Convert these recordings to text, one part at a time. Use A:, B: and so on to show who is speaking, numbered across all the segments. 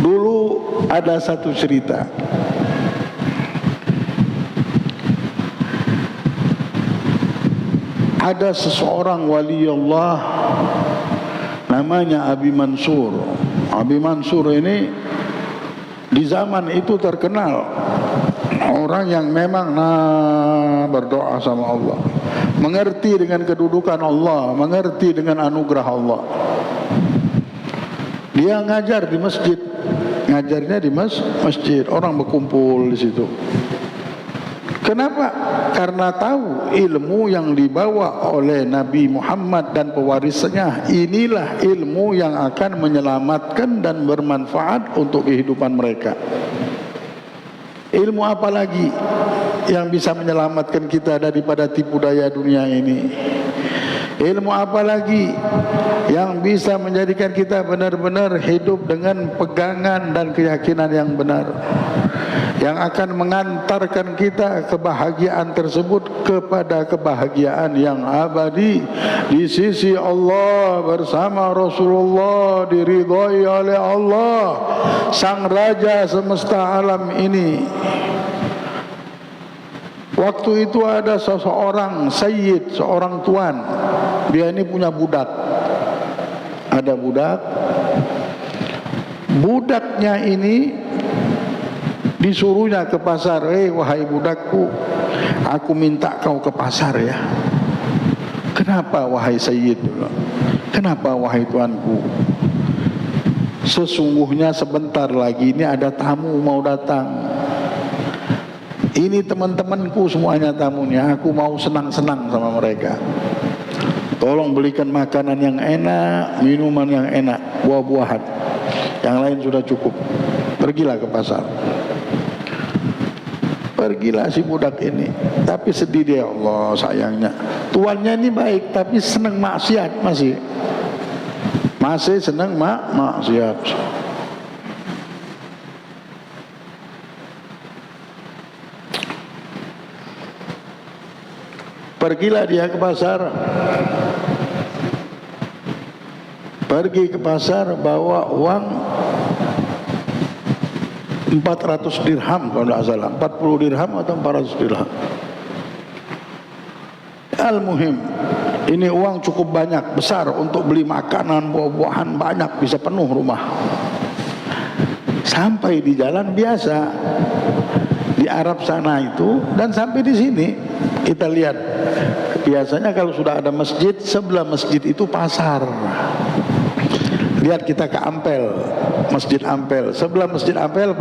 A: Dulu ada satu cerita. Ada seseorang wali Allah namanya Abi Mansur. Abi Mansur ini di zaman itu terkenal orang yang memang berdoa sama Allah, mengerti dengan kedudukan Allah, mengerti dengan anugerah Allah. Dia ngajar di masjid, ngajarnya di masjid, orang berkumpul di situ. Kenapa? Karena tahu ilmu yang dibawa oleh Nabi Muhammad dan pewarisnya inilah ilmu yang akan menyelamatkan dan bermanfaat untuk kehidupan mereka. Ilmu apa lagi yang bisa menyelamatkan kita daripada tipu daya dunia ini? Ilmu apa lagi yang bisa menjadikan kita benar-benar hidup dengan pegangan dan keyakinan yang benar, yang akan mengantarkan kita kebahagiaan tersebut kepada kebahagiaan yang abadi di sisi Allah bersama Rasulullah, diridhai oleh Allah sang raja semesta alam ini. Waktu itu ada seseorang sayyid, seorang tuan. Dia ini punya budak. Ada budak. Budaknya ini disuruhnya ke pasar. Wahai budakku, aku minta kau ke pasar ya. Kenapa wahai sayyid? Kenapa wahai tuanku? Sesungguhnya sebentar lagi ini ada tamu mau datang. Ini teman-temanku semuanya tamunya. Aku mau senang-senang sama mereka. Tolong belikan makanan yang enak, minuman yang enak, buah-buahan. Yang lain sudah cukup. Pergilah ke pasar. Pergilah si budak ini. Tapi sedih dia, Allah sayangnya. Tuannya ini baik, tapi senang maksiat masih. Masih senang maksiat. Pergilah dia ke pasar. Pergi ke pasar bawa uang 400 dirham kalau tidak salah, 40 dirham atau 400 dirham. Al-muhim, ini uang cukup banyak, besar untuk beli makanan, buah-buahan banyak, bisa penuh rumah. Sampai di jalan biasa di Arab sana itu, dan sampai di sini kita lihat biasanya kalau sudah ada masjid, sebelah masjid itu pasar. Lihat kita ke Ampel, Masjid Ampel, sebelah Masjid Ampel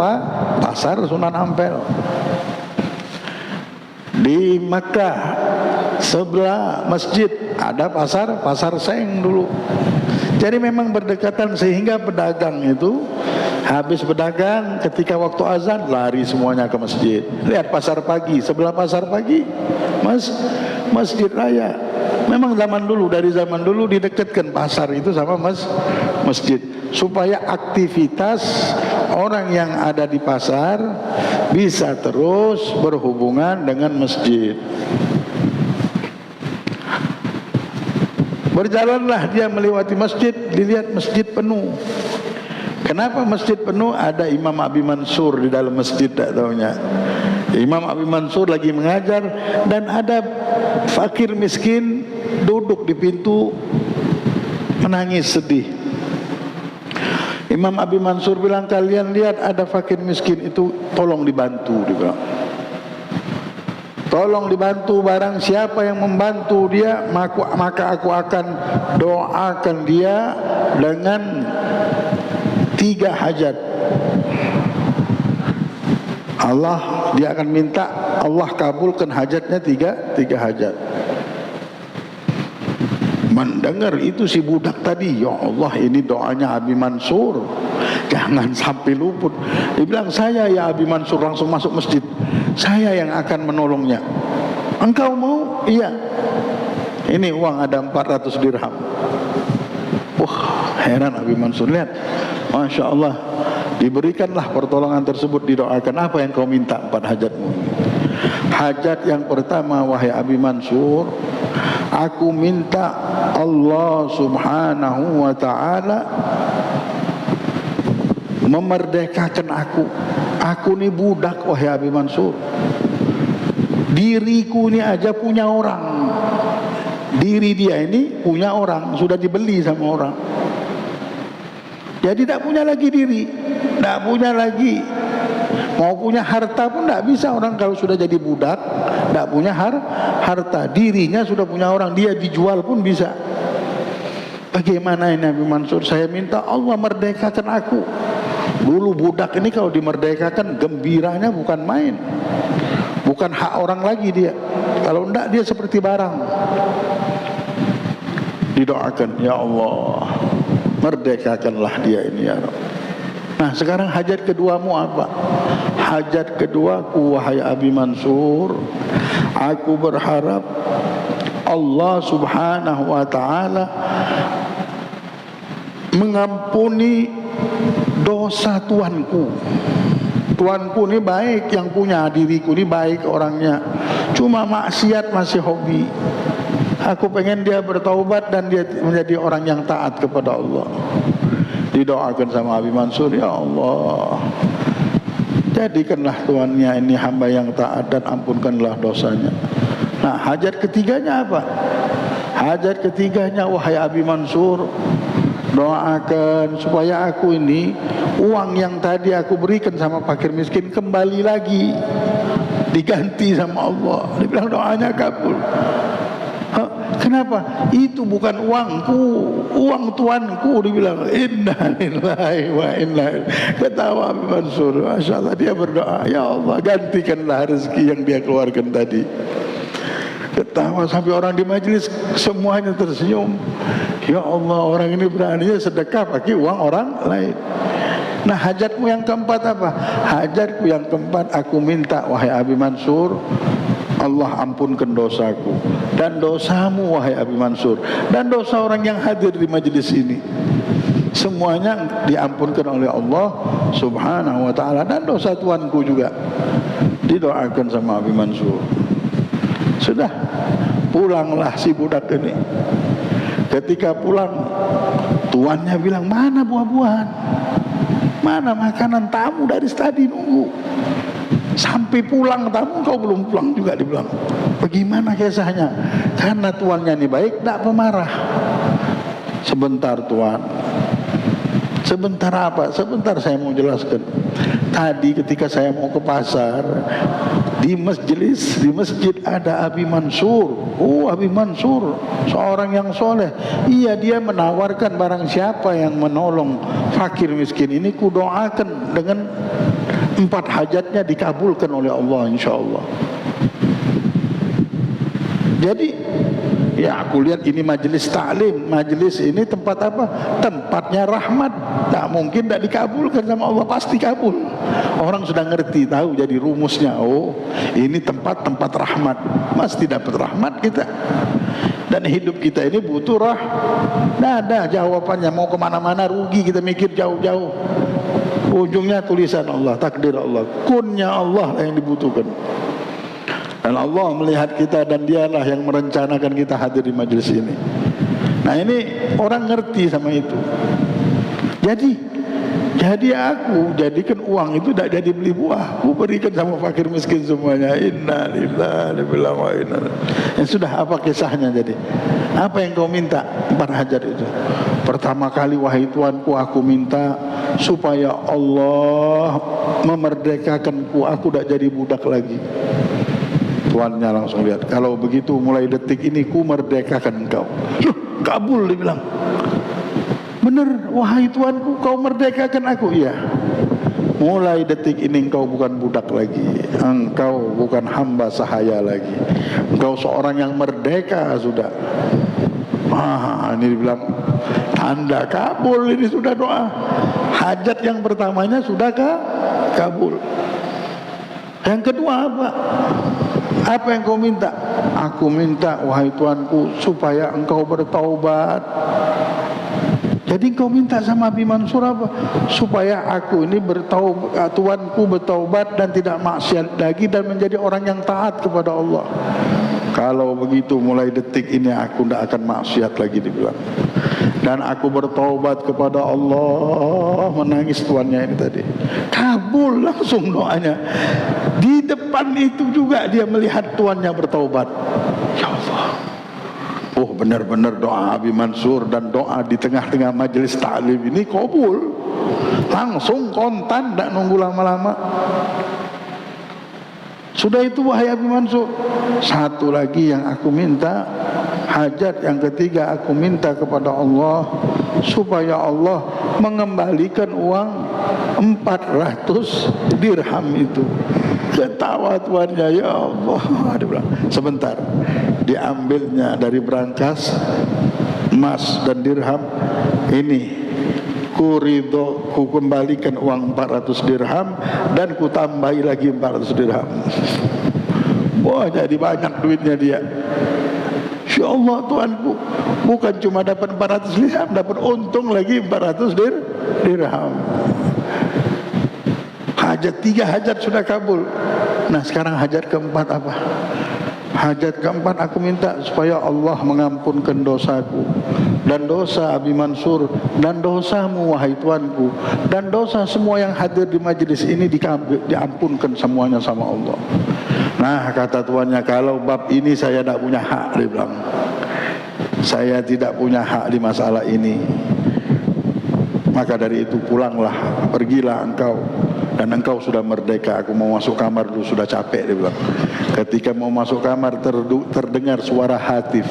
A: pasar Sunan Ampel. Di Makkah sebelah masjid ada pasar Seng dulu. Jadi memang berdekatan sehingga pedagang itu habis berdagang ketika waktu azan lari semuanya ke masjid. Lihat pasar pagi, sebelah pasar pagi masjid raya. Memang dari zaman dulu didekatkan pasar itu sama masjid supaya aktivitas orang yang ada di pasar bisa terus berhubungan dengan masjid. Berjalanlah dia melewati masjid, dilihat masjid penuh. Kenapa masjid penuh? Ada Imam Abi Mansur di dalam masjid, tak taunya. Imam Abi Mansur lagi mengajar dan ada fakir miskin duduk di pintu menangis sedih. Imam Abi Mansur bilang, kalian lihat ada fakir miskin itu, tolong dibantu. Dia bilang, tolong dibantu, barang siapa yang membantu dia maka aku akan doakan dia dengan 3 hajat. Dia akan minta Allah kabulkan hajatnya 3 hajat. Mendengar itu si budak tadi, ya Allah, ini doanya Abi Mansur, jangan sampai luput. Dia bilang, saya ya Abi Mansur, langsung masuk masjid, saya yang akan menolongnya. Engkau mau? Iya. Ini uang ada 400 dirham. Wah, heran Abi Mansur, lihat, Masya Allah, diberikanlah pertolongan tersebut, didoakan. Apa yang kau minta? 4 hajatmu. Hajat yang pertama, wahai Abi Mansur, aku minta Allah subhanahu wa ta'ala memerdekakan aku. Aku ni budak, wahai Abi Mansur. Diriku ni aja punya orang. Diri dia ini punya orang, sudah dibeli sama orang. Jadi tak punya lagi diri, tak punya lagi. Mau punya harta pun tak bisa orang kalau sudah jadi budak, tak punya harta. Dirinya sudah punya orang, dia dijual pun bisa. Bagaimana ini Abi Mansur? Saya minta Allah merdekakan aku. Dulu budak ini kalau dimerdekakan gembiranya bukan main. Bukan hak orang lagi dia. Kalau enggak dia seperti barang. Didoakan, ya Allah, merdekakanlah dia ini ya Rabb. Nah sekarang hajat keduamu apa? Hajat keduaku, wahai Abi Mansur, aku berharap Allah subhanahu wa ta'ala mengampuni dosa tuanku. Tuanku ni baik, yang punya diriku ni baik orangnya, cuma maksiat masih hobi. Aku pengen dia bertaubat dan dia menjadi orang yang taat kepada Allah. Didoakan sama Abi Mansur, ya Allah, jadikanlah tuannya ini hamba yang taat dan ampunkanlah dosanya. Nah hajat ketiganya apa? Hajat ketiganya, wahai Abi Mansur, doakan supaya aku ini uang yang tadi aku berikan sama fakir miskin kembali lagi, diganti sama Allah. Dia bilang doanya kabul. Kenapa? Itu bukan uangku, uang tuanku. Dia bilang inna lillahi wa inna ilaihi. Ketawa Abi Mansur, Masya Allah, dia berdoa, ya Allah gantikanlah rezeki yang dia keluarkan tadi. Ketawa sampai orang di majelis semuanya tersenyum. Ya Allah, orang ini beraninya sedekah pakai uang orang lain. Nah hajatmu yang keempat apa? Hajatku yang keempat, aku minta wahai Abi Mansur, Allah ampunkan dosaku dan dosamu wahai Abi Mansur, dan dosa orang yang hadir di majelis ini. Semuanya diampunkan oleh Allah subhanahu wa ta'ala, dan dosa tuanku juga didoakan sama Abi Mansur. Sudah, pulanglah si budak ini. Ketika pulang, tuannya bilang, mana buah-buahan, mana makanan, tamu dari tadi nunggu. Sampai pulang tamu kau belum pulang juga, dibilang. Bagaimana kisahnya? Karena tuannya ini baik, tak pemarah. Sebentar tuan. Sebentar apa? Sebentar saya mau jelaskan. Tadi ketika saya mau ke pasar, di masjid ada Abi Mansur. Oh, Abi Mansur seorang yang soleh. Iya, dia menawarkan barang siapa yang menolong fakir miskin ini, ku doakan dengan 4 hajatnya dikabulkan oleh Allah insyaAllah. Jadi ya aku lihat ini majelis taklim, majelis ini tempat apa? Tempatnya rahmat. Tak mungkin tak dikabulkan sama Allah, pasti kabul. Orang sudah ngerti, tahu jadi rumusnya. Oh, ini tempat rahmat, pasti dapat rahmat kita. Dan hidup kita ini butuh nah ada jawabannya. Mau kemana-mana rugi kita mikir jauh-jauh. Ujungnya tulisan Allah, takdir Allah, kunnya Allah yang dibutuhkan. Dan Allah melihat kita dan dialah yang merencanakan kita hadir di majelis ini. Nah ini orang ngerti sama itu. Jadi aku jadikan uang itu tidak jadi beli buah, aku berikan sama fakir miskin semuanya. Inna lillahi wa inna ilaihi. Sudah, apa kisahnya jadi? Apa yang kau minta? 4 hajat itu. Pertama kali, wahai Tuanku, aku minta supaya Allah memerdekakanku, aku tidak jadi budak lagi. Tuannya langsung lihat, kalau begitu mulai detik ini ku merdekakan engkau. Loh, kabul, dia bilang. Benar, wahai Tuanku, kau merdekakan aku. Iya. Mulai detik ini engkau bukan budak lagi, engkau bukan hamba sahaya lagi, engkau seorang yang merdeka sudah. Ini dibilang tanda kabul, ini sudah doa. Hajat yang pertamanya sudah kabul. Yang kedua apa? Apa yang kau minta? Aku minta, wahai Tuanku, supaya engkau bertaubat. Jadi kau minta sama Abi Mansur apa? Supaya aku ini bertaubat, Tuanku bertaubat dan tidak maksiat lagi dan menjadi orang yang taat kepada Allah. Kalau begitu mulai detik ini aku tidak akan maksiat lagi, dibilang. Dan aku bertaubat kepada Allah. Menangis tuannya ini tadi. Kabul langsung doanya. Di depan itu juga dia melihat tuannya bertaubat. Ya Allah. Oh, benar-benar doa Abi Mansur dan doa di tengah-tengah majelis ta'lim ini kabul. Langsung kontan, tidak nunggu lama-lama. Sudah itu wahai Abi Mansur, satu lagi yang aku minta, hajat yang ketiga aku minta kepada Allah, supaya Allah mengembalikan uang 400 dirham itu. Ketawa tuannya, ya Allah. Dia bilang, sebentar, diambilnya dari brankas emas dan dirham ini. Ku ridho, ku kembalikan uang 400 dirham dan ku tambahi lagi 400 dirham. Wah, jadi banyak duitnya dia. Insya Allah tuanku, bukan cuma dapat 400 dirham, dapat untung lagi 400 dirham. Hajat 3 hajat sudah kabul. Nah, sekarang hajat keempat apa? Hajat keempat aku minta supaya Allah mengampunkan dosaku dan dosa Abi Mansur dan dosamu wahai tuanku dan dosa semua yang hadir di majlis ini diampunkan semuanya sama Allah. Nah, kata tuannya, kalau bab ini saya tidak punya hak, dia bilang. Saya tidak punya hak di masalah ini. Maka dari itu pulanglah, pergilah engkau. Dan engkau sudah merdeka. Aku mau masuk kamar dulu, sudah capek, dia bilang. Ketika mau masuk kamar terdengar suara hatif.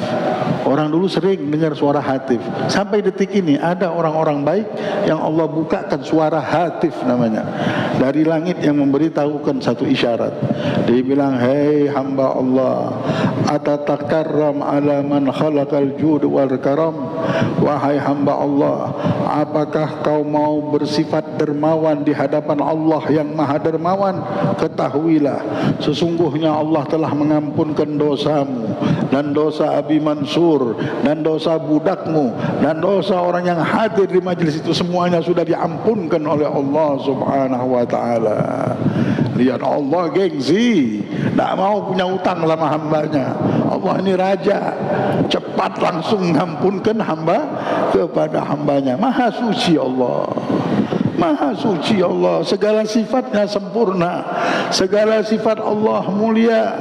A: Orang dulu sering dengar suara hatif. Sampai detik ini ada orang-orang baik yang Allah bukakan suara hatif namanya. Dari langit yang memberitahukan satu isyarat. Dia bilang, hei hamba Allah, atatakarram ala man khalaqal jud wal karam. Wahai hamba Allah, apakah kau mau bersifat dermawan di hadapan Allah yang maha dermawan? Ketahuilah, sesungguhnya Allah telah mengampunkan dosamu dan dosa Abi Mansur dan dosa budakmu dan dosa orang yang hadir di majlis itu, semuanya sudah diampunkan oleh Allah Subhanahu wa ta'ala. Lihat Allah gengsi, tak mau punya utang sama hambanya. Allah ini raja, cepat langsung mengampunkan hamba kepada hambanya. Maha suci Allah, Maha suci Allah, segala sifatnya sempurna, segala sifat Allah mulia.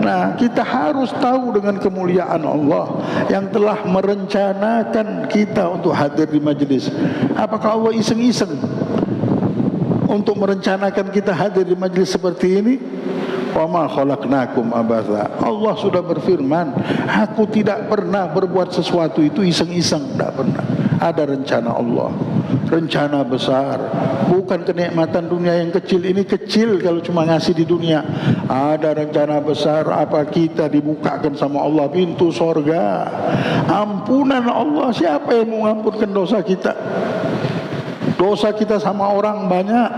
A: Nah, kita harus tahu dengan kemuliaan Allah yang telah merencanakan kita untuk hadir di majlis. Apakah Allah iseng-iseng untuk merencanakan kita hadir di majlis seperti ini? Wa ma khalaqnakum abatha. Allah sudah berfirman, aku tidak pernah berbuat sesuatu itu iseng-iseng, tidak pernah. Ada rencana Allah, rencana besar. Bukan kenikmatan dunia yang kecil ini kecil kalau cuma ngasih di dunia. Ada rencana besar, apa kita dibukakan sama Allah pintu sorga, ampunan Allah. Siapa yang mau mengampunkan dosa kita? Dosa kita sama orang banyak,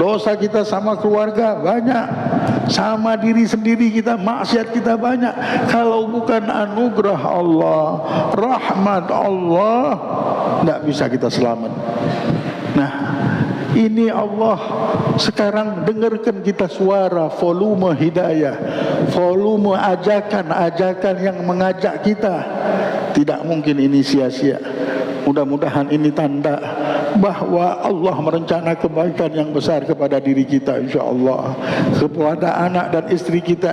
A: dosa kita sama keluarga banyak, sama diri sendiri kita, maksiat kita banyak. Kalau bukan anugerah Allah, rahmat Allah, tidak bisa kita selamat. Nah, ini Allah sekarang dengarkan kita suara volume hidayah, volume ajakan-ajakan yang mengajak kita. Tidak mungkin ini sia-sia. Mudah-mudahan ini tanda bahwa Allah merencana kebaikan yang besar kepada diri kita, insyaAllah, kepada anak dan istri kita,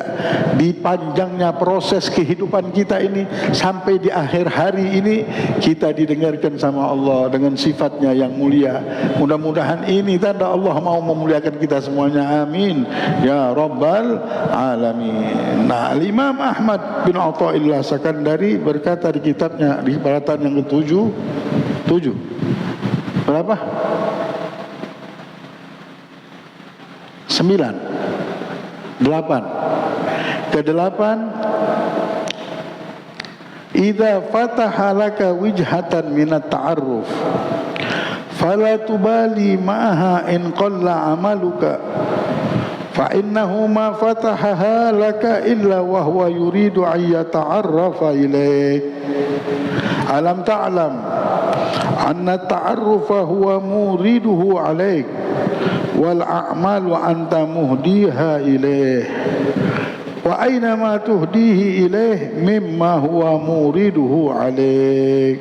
A: di panjangnya proses kehidupan kita ini sampai di akhir hari ini kita didengarkan sama Allah dengan sifatnya yang mulia. Mudah-mudahan ini tanda Allah mau memuliakan kita semuanya, amin ya rabbal alamin. Nah, Imam Ahmad bin Athaillah Sakandari berkata di kitabnya di perhatian yang ketujuh, berapa? 9, 8. Ke-8, idza fataha laka wijhatan minat ta'arruf fala tubali ma'aha in qalla amaluka fa innahu ma fatahaha laka illa wa huwa yuridu an yata'arrafa ilaik. Alam ta'lam anna ta'arrufa huwa muriduhu alaik wal a'malu anta muhdiha ilaih. wa aina ma tuhdihi ilaih mimma huwa muriduhu alaik.